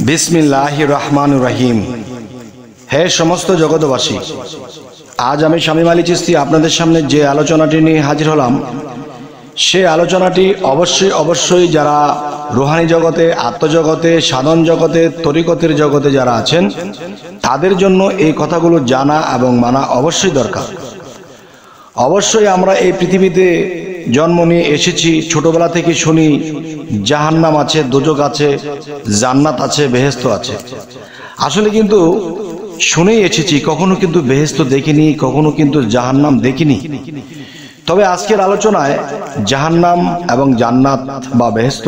বিসমিল্লাহির রহমানির রহিম। হে সমস্ত জগৎবাসী, আজ আমি শামীম আলী চিশতি আপনাদের সামনে যে আলোচনাটি নিয়ে হাজির হলাম, সে আলোচনাটি অবশ্যই যারা রুহানি জগতে, আত্মজগতে, সাধন জগতে, তরিকতের জগতে যারা আছেন তাদের জন্য এই কথাগুলো জানা এবং মানা অবশ্যই দরকার। অবশ্যই আমরা এই পৃথিবীতে জন্ম নিয়ে এসেছি, ছোটবেলা থেকে শুনি জাহান্নাম আছে, দোজখ আছে, জান্নাত আছে, বেহেশত আছে। আসলে কিন্তু শুনেই এসেছি, কখনো কিন্তু বেহেশত দেখিনি, কখনো কিন্তু জাহান্নাম দেখিনি। তবে আজকের আলোচনায় জাহান্নাম এবং জান্নাত বা বেহেশত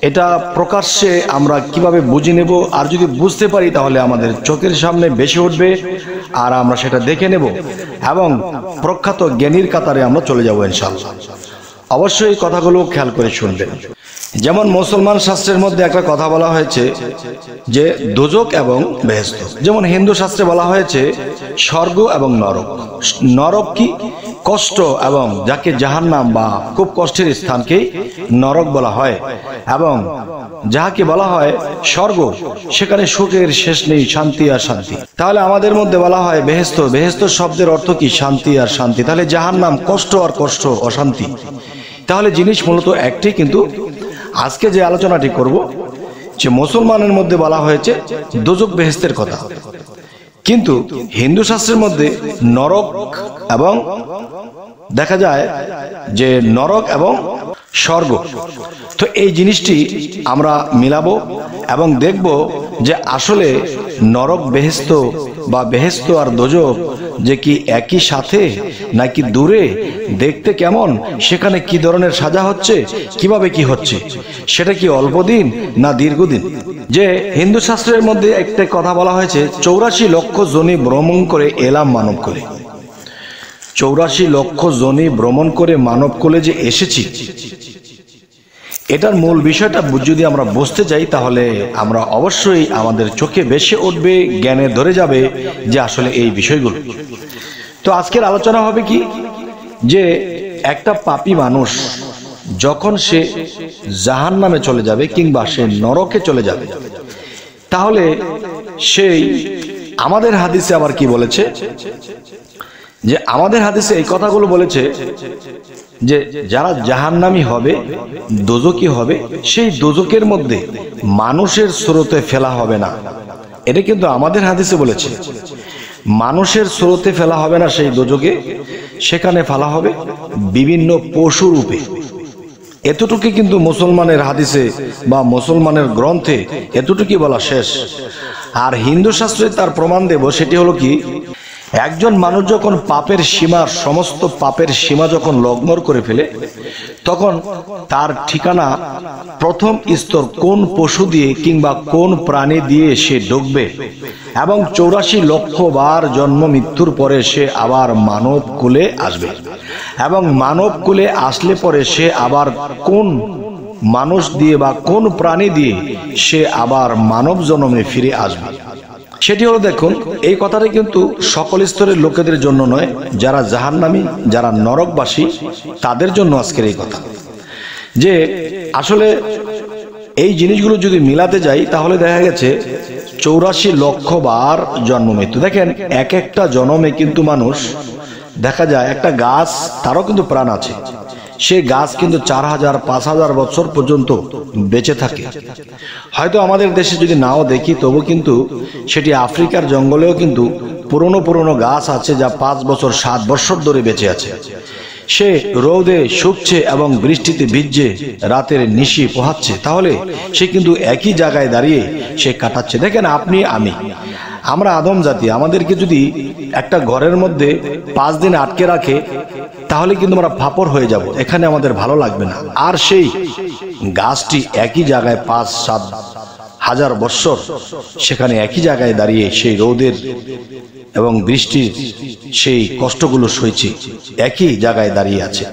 এটা প্রকাশ্যে আমরা কিভাবে বুঝে নেব, আর যদি বুঝতে পারি তাহলে আমাদের চোখের সামনে বেশি উঠবে আর আমরা সেটা দেখে নেব এবং প্রখ্যাত জ্ঞানীর কাতারে আমরা চলে যাব ইনশাআল্লাহ। অবশ্যই কথাগুলো খেয়াল করে শুনবেন। যেমন মুসলমান শাস্ত্রের মধ্যে একটা কথা বলা হয়েছে যে দোজখ এবং বেহেশত। যেমন হিন্দু শাস্ত্রে বলা হয়েছে স্বর্গ এবং নরক। নরক কি? কষ্ট, এবং যাকে জাহান্নাম বা খুব কষ্টের স্থানকে নরক বলা হয়, এবং যাহাকে বলা হয় স্বর্গ, সেখানে সুখের শেষ নেই, শান্তি আর শান্তি। তাহলে আমাদের মধ্যে বলা হয় বেহেশত। বেহেশত শব্দের অর্থ কি? শান্তি আর শান্তি। তাহলে জাহান্নাম কষ্ট আর কষ্ট, অশান্তি। তাহলে জিনিস মূলত একটি, কিন্তু আজকে যে আলোচনাটি করব যে মুসলমানের মধ্যে বলা হয়েছে দোজখ বেহেশতের কথা, কিন্তু হিন্দু শাস্ত্রের মধ্যে নরক এবং দেখা যায় যে নরক এবং স্বর্গ। তো এই জিনিসটি আমরা মিলাবো এবং দেখব যে আসলে নরক বেহেশত বা বেহেশত আর দোজখ যে কি একই সাথে নাকি দূরে, দেখতে কেমন, সেখানে কি ধরনের সাজা হচ্ছে, কিভাবে কি হচ্ছে, সেটা কি অল্প দিন না দীর্ঘদিন। যে হিন্দু শাস্ত্রের মধ্যে একটা কথা বলা হয়েছে 84 লক্ষ যোনি ভ্রমণ করে এলাম মানব কোলে। 84 লক্ষ যোনি ভ্রমণ করে মানব কোলে যে এসেছি, এটার মূল বিষয়টা যদি আমরা বুঝতে চাই তাহলে আমরা অবশ্যই আমাদের চোখে বেশি উঠবে, জ্ঞানে ধরে যাবে যে আসলে এই বিষয়গুলো। তো আজকের আলোচনা হবে কি, যে একটা পাপী মানুষ যখন সে জাহান্নামে চলে যাবে কিংবা সে নরকে চলে যাবে, তাহলে সেই আমাদের হাদিসে আবার কি বলেছে, যে আমাদের হাদিসে এই কথাগুলো বলেছে যে যারা জাহান্নামী হবে, দোজখী হবে, সেই দোজখের মধ্যে মানুষের স্রোতে ফেলা হবে না। এটা কিন্তু আমাদের হাদিসে বলেছে, মানুষের স্রোতে ফেলা হবে না সেই দোজখে, সেখানে ফেলা হবে বিভিন্ন পশু রূপে। এতটুকু কিন্তু মুসলমানের হাদিসে বা মুসলমানের গ্রন্থে এতটুকুই বলা শেষ। আর হিন্দু শাস্ত্রে তার প্রমাণ দেব, সেটি হলো কি, একজন মানুষ যখন পাপের সীমা, সমস্ত পাপের সীমা যখন লঙ্ঘন করে ফেলে, তখন তার ঠিকানা প্রথম স্তর কোন পশু দিয়ে কিংবা কোন প্রাণী দিয়ে সে ঢুকবে, এবং 84 লক্ষ বার জন্ম মৃত্যুর পরে সে আবার মানব কুলে আসবে, এবং মানব কুলে আসলে পরে সে আবার কোন মানুষ দিয়ে বা কোন প্রাণী দিয়ে সে আবার মানব জন্মে ফিরে আসবে। সেটি হলো, দেখুন, এই কথাটা কিন্তু সকল স্তরের লোকেদের জন্য নয়, যারা জাহান্নামী, যারা নরকবাসী, তাদের জন্য আজকের এই কথা। যে আসলে এই জিনিসগুলো যদি মিলাতে যাই তাহলে দেখা গেছে 84 লক্ষ বার জন্ম মৃত্যু। দেখেন, এক একটা জন্মে কিন্তু মানুষ, দেখা যায় একটা গাছ, তারও কিন্তু প্রাণ আছে, সে গাছ কিন্তু 4000, 5000 বছর পর্যন্ত বেঁচে থাকে। হয়তো আমাদের দেশে যদি নাও দেখি, তবু কিন্তু সেটি আফ্রিকার জঙ্গলেও কিন্তু পুরনো গাছ আছে যা 5 বছর 7 বছর ধরে বেঁচে আছে। সে রোদে শুকছে এবং বৃষ্টিতে ভিজছে, রাতের নিশি পোহাচ্ছে, তাহলে সে কিন্তু একই জায়গায় দাঁড়িয়ে সে কাটাচ্ছে। দেখেন, আপনি আমরা আদম জাতি, আমাদেরকে যদি একটা ঘরের মধ্যে 5 দিন আটকে রাখে, তাহলে কিন্তু আমরা ফাপড় হয়ে যাব, এখানে আমাদের ভালো লাগবে না। আর সেই গাছটি একই জায়গায় 5-7 হাজার বছর সেখানে একই জায়গায় দাঁড়িয়ে সেই রোদের এবং বৃষ্টির সেই কষ্টগুলো সইছে, একই জায়গায় দাঁড়িয়ে আছে।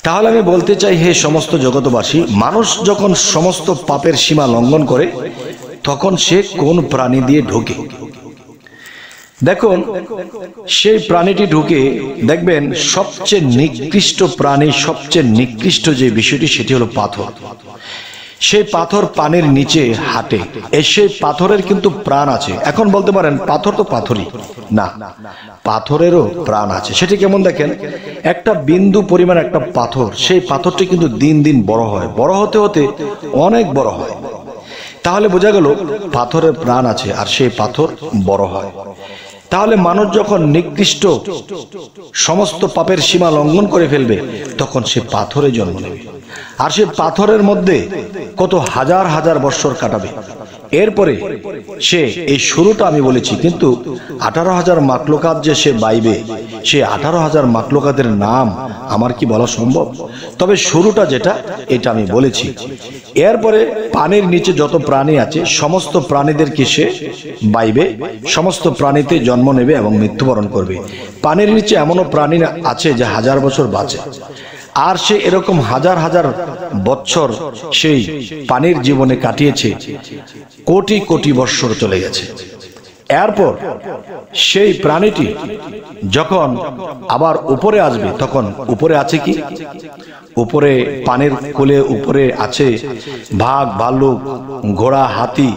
তাহলে আমি বলতে চাই, হে সমস্ত জগৎবাসী, মানুষ যখন সমস্ত পাপের সীমা লঙ্ঘন করে, তখন সে কোন প্রাণী দিয়ে ঢোকে। দেখুন, সেই প্রাণীটি ঢুকে দেখবেন সবচেয়ে নিকৃষ্ট প্রাণী, সবচেয়ে নিকৃষ্ট যে বিষয়টি, সেটি হলো পাথর। সেই পাথর পানির নিচে হাঁটে, সেই পাথরের কিন্তু প্রাণ আছে। এখন বলতে পারেন পাথর তো পাথরই না, পাথরেরও প্রাণ আছে। সেটি কেমন দেখেন, একটা বিন্দু পরিমাণ একটা পাথর, সেই পাথরটি কিন্তু দিন দিন বড় হয়, বড় হতে হতে অনেক বড় হয়। তাহলে বোঝা গেল পাথরের প্রাণ আছে আর সেই পাথর বড় হয়। তাহলে মানুষ যখন নিকৃষ্ট সমস্ত পাপের সীমা লঙ্ঘন করে ফেলবে, তখন সে পাথরে জন্ম নেবে, আর সে পাথরের মধ্যে কত হাজার হাজার বৎসর কাটাবে। এরপরে সে, এই শুরুটা আমি বলেছি, কিন্তু 18,000 মাকলুকাত যে সে বাইবে, সে 18,000 মাকলুকাতের নাম আমার কি বলা সম্ভব? তবে শুরুটা যেটা, এটা আমি বলেছি। এরপরে পানির নিচে যত প্রাণী আছে সমস্ত প্রাণীদেরকে সে বাইবে, সমস্ত প্রাণীতে জন্ম নেবে এবং মৃত্যুবরণ করবে। পানির নিচে এমনও প্রাণী আছে যে 1000 বছর বাঁচে, আর সে এরকম হাজার হাজার বছর সেই পানির জীবনে কাটিয়েছে, কোটি কোটি বৎসর চলে গেছে। এরপর সেই প্রাণীটি যখন আবার উপরে আসবে, তখন উপরে আছে কি? উপরে পানির কোলে উপরে আছে বাঘ, ভাল্লুক, ঘোড়া, হাতি,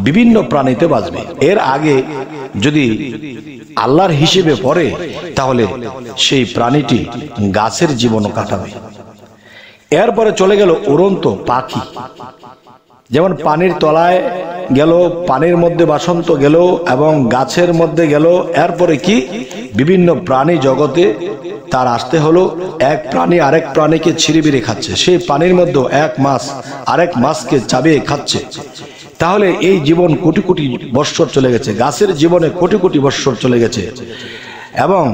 বিভিন্ন প্রাণীতে বাঁচবে। এর আগে যদি আল্লাহর হিসেবে পড়ে, তাহলে সেই প্রাণীটি গাছের জীবনও কাটাবে। এরপরে চলে গেল উড়ন্ত পাখি, যেমন পানির তলায় গেল, পানির মধ্যে বাসন্ত গেল এবং গাছের মধ্যে গেল। এরপরে কি, বিভিন্ন প্রাণী জগতে তার আসতে হলো। এক প্রাণী আরেক প্রাণীকে ছিঁড়িবিড়ে খাচ্ছে, সেই পানির মধ্যে এক মাছ আরেক মাছকে চাবিয়ে খাচ্ছে। তাহলে এই জীবন কোটি কোটি বৎসর চলে গেছে, গাছের জীবনে কোটি কোটি বৎসর চলে গেছে। এবং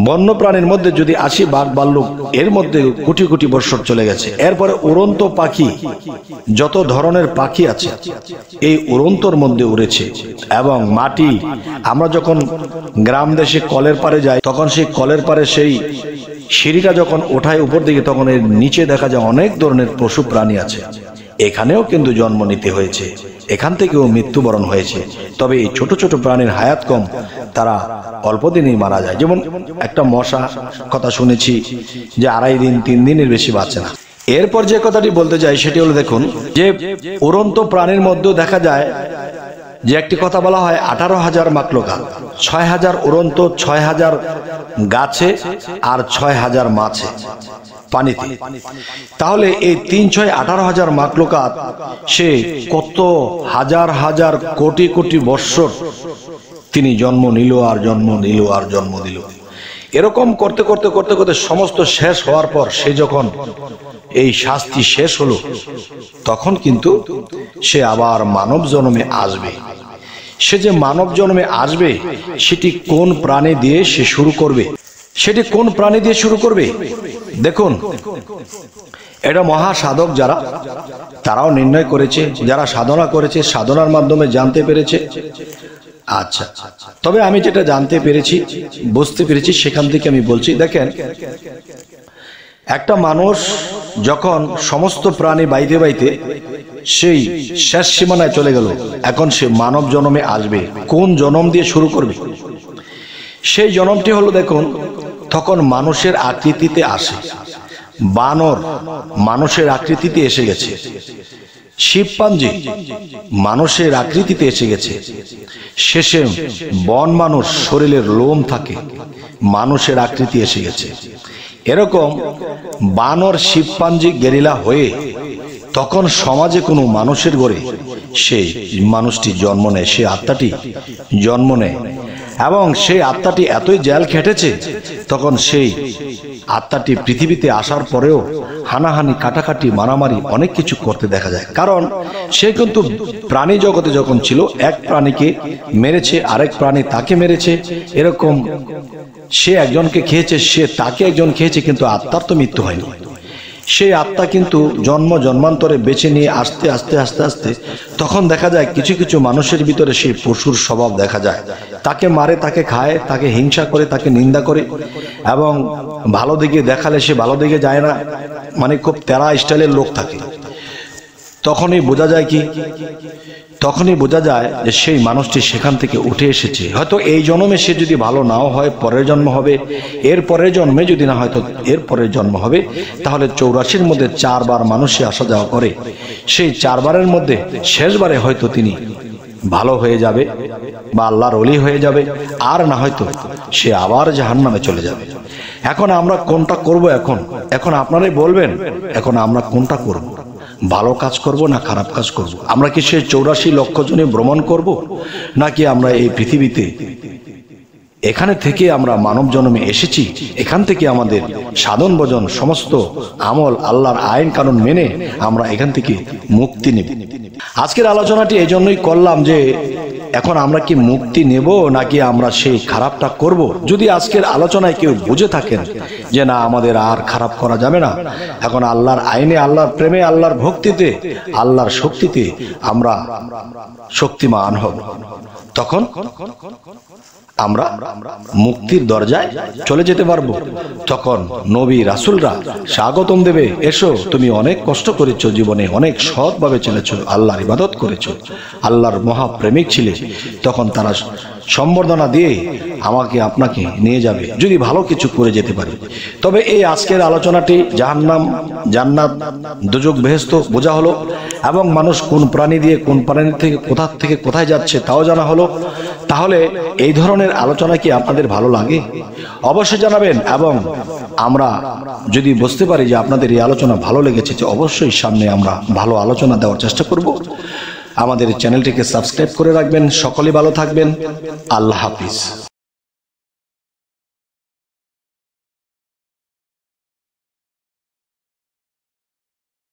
বন্য প্রাণীর মধ্যে যদি আসি, বাঘ, ভাল্লুক, এর মধ্যে কোটি কোটি বৎসর চলে গেছে। এরপরে উড়ন্ত পাখি, যত ধরনের পাখি আছে এই উড়ন্তর মধ্যে উড়েছে। এবং মাটি, আমরা যখন গ্রাম দেশে কলের পারে যাই, তখন সেই কলের পারে সেই সিঁড়িটা যখন ওঠায় উপর দিকে, তখন এর নিচে দেখা যায় অনেক ধরনের পশু প্রাণী আছে। এখানেও কিন্তু জন্ম নিতে হয়েছে, এখান থেকেও মৃত্যুবরণ হয়েছে। তবে এই ছোট ছোট প্রাণীর হায়াত কম, তারা অল্প দিনেই মারা যায়। যেমন একটা মশা কথা শুনেছি যে 2.5 দিন 3 দিনের বেশি বাঁচে না। এরপর যে কথাটি বলতে চাই সেটি হলো, দেখুন যে উড়ন্ত প্রাণীর মধ্যেও দেখা যায় যে একটি কথা বলা হয় 18,000 মাকলুকাত, 6,000 উড়ন্ত, 6,000 গাছে আর 6,000 মাছে পানিতে। তাহলে এই 3 6 18,000 মাকলুকাত, সে কত হাজার হাজার কোটি কোটি বৎসর তিনি জন্ম নিল আর জন্ম নিল আর জন্ম দিল। এরকম করতে করতে করতে করতে সমস্ত শেষ হওয়ার পর, সে যখন এই শাস্তি শেষ হলো, তখন কিন্তু সে আবার মানব জন্মে আসবে। সে যে মানব জন্মে আসবে, সেটি কোন প্রাণী দিয়ে সে শুরু করবে? সেটি কোন প্রাণী দিয়ে শুরু করবে? দেখুন, এটা মহা সাধক যারা, তারাও নির্ণয় করেছে, যারা সাধনা করেছে, সাধনার মাধ্যমে জানতে পেরেছে। আচ্ছা, তবে আমি যেটা জানতে পেরেছি, বুঝতে পেরেছি, সেখান থেকে আমি বলছি। দেখেন, একটা মানুষ যখন সমস্ত প্রাণী বাইতে বাইতে সেই শেষ সীমানায় চলে গেল, এখন সে মানব জন্মে আসবে। কোন জন্ম দিয়ে শুরু করবে? সেই জন্মটি হলো, দেখুন, তখন মানুষের আকৃতিতে আসে। বানর মানুষের আকৃতিতে এসে গেছে, শিবপাঞ্জি মানুষের আকৃতিতে এসে গেছে, শেষে বন মানুষ, শরীরের লোম থাকে, মানুষের আকৃতি এসে গেছে। এরকম বানর, শিবপাঞ্জি, গেরিলা হয়ে তখন সমাজে কোনো মানুষের ঘরে সেই মানুষটি জন্ম নেয়, সে আত্মাটি জন্ম নেয়। এবং সেই আত্মাটি এতই জেল খেটেছে, তখন সেই আত্মাটি পৃথিবীতে আসার পরেও হানাহানি, কাটাকাটি, মারামারি অনেক কিছু করতে দেখা যায়। কারণ সে কিন্তু প্রাণী জগতে যখন ছিল, এক প্রাণীকে মেরেছে, আরেক প্রাণী তাকে মেরেছে, এরকম সে একজনকে খেয়েছে, সে তাকে একজন খেয়েছে, কিন্তু আত্মার তো মৃত্যু হয়নি। সেই আত্মা কিন্তু জন্ম জন্মান্তরে বেছে নিয়ে আস্তে আস্তে আস্তে আস্তে তখন দেখা যায় কিছু কিছু মানুষের ভিতরে সেই পশুর স্বভাব দেখা যায়। তাকে মারে, তাকে খায়, তাকে হিংসা করে, তাকে নিন্দা করে, এবং ভালো দিকে দেখালে সে ভালো দিকে যায় না, মানে খুব তেরা স্টাইলের লোক থাকে। তখনই বোঝা যায় কি, তখনই বোঝা যায় যে সেই মানুষটি সেখান থেকে উঠে এসেছে। হয়তো এই জন্মে সে যদি ভালো নাও হয়, পরের জন্ম হবে, এর পরের জন্মে যদি না হয়তো এর পরের জন্ম হবে। তাহলে 84-র মধ্যে 4 বার মানুষে আসা যাওয়া করে, সেই 4 বারের মধ্যে শেষবারে হয়তো তিনি ভালো হয়ে যাবে বা আল্লাহর ওলি হয়ে যাবে, আর না হয়তো সে আবার জাহান্নামে চলে যাবে। এখন আমরা কোনটা করব? এখন আপনারাই বলবেন, এখন আমরা কোনটা করব? ভালো কাজ করব না খারাপ কাজ করব? আমরা কি সেই 84 লক্ষ জনে ভ্রমণ করব, নাকি আমরা এই পৃথিবীতে এখানে থেকে আমরা মানব জন্মে এসেছি, এখান থেকে আমাদের সাধন ভজন সমস্ত আমল আল্লাহর আইন কানুন মেনে আমরা এখান থেকে মুক্তি নেব? আজকের আলোচনাটি এই জন্যই করলাম যে এখন আমরা কি মুক্তি নেব নাকি আমরা সেই খারাপটা করব? যদি আজকের আলোচনায় কেউ বুঝে থাকেন যে না, আমাদের আর খারাপ করা যাবে না, এখন আল্লাহর আইনে, আল্লাহর প্রেমে, আল্লাহর ভক্তিতে, আল্লাহর শক্তিতে আমরা শক্তিমান হব, তখন আমরা মুক্তির দরজায় চলে যেতে পারবো। তখন নবী রাসূলরা স্বাগতম দেবে, এসো, তুমি অনেক কষ্ট করেছো জীবনে, অনেক সৎভাবে চলেছো, আল্লাহর ইবাদত করেছো, আল্লাহর মহাপ্রেমিক ছিলে, তখন তারা সম্বর্ধনা দিয়ে আমাকে আপনাকে নিয়ে যাবে যদি ভালো কিছু করে যেতে পারি। তবে এই আজকের আলোচনাটি জাহান্নাম, জান্নাত, দুজক, বেহেশত বোঝা হলো, এবং মানুষ কোন প্রাণী দিয়ে কোন প্রাণী থেকে কোথা থেকে কোথায় যাচ্ছে তাও জানা হলো। তাহলে এই ধরনের আলোচনা কি আপনাদের ভালো লাগে? অবশ্যই জানাবেন। এবং আমরা যদি বুঝতে পারি যে আপনাদের এই আলোচনা ভালো লেগেছে, যে অবশ্যই সামনে আমরা ভালো আলোচনা দেওয়ার চেষ্টা করব। আমাদের চ্যানেলটিকে সাবস্ক্রাইব করে রাখবেন। সকলে ভালো থাকবেন। আল্লাহ হাফিজ।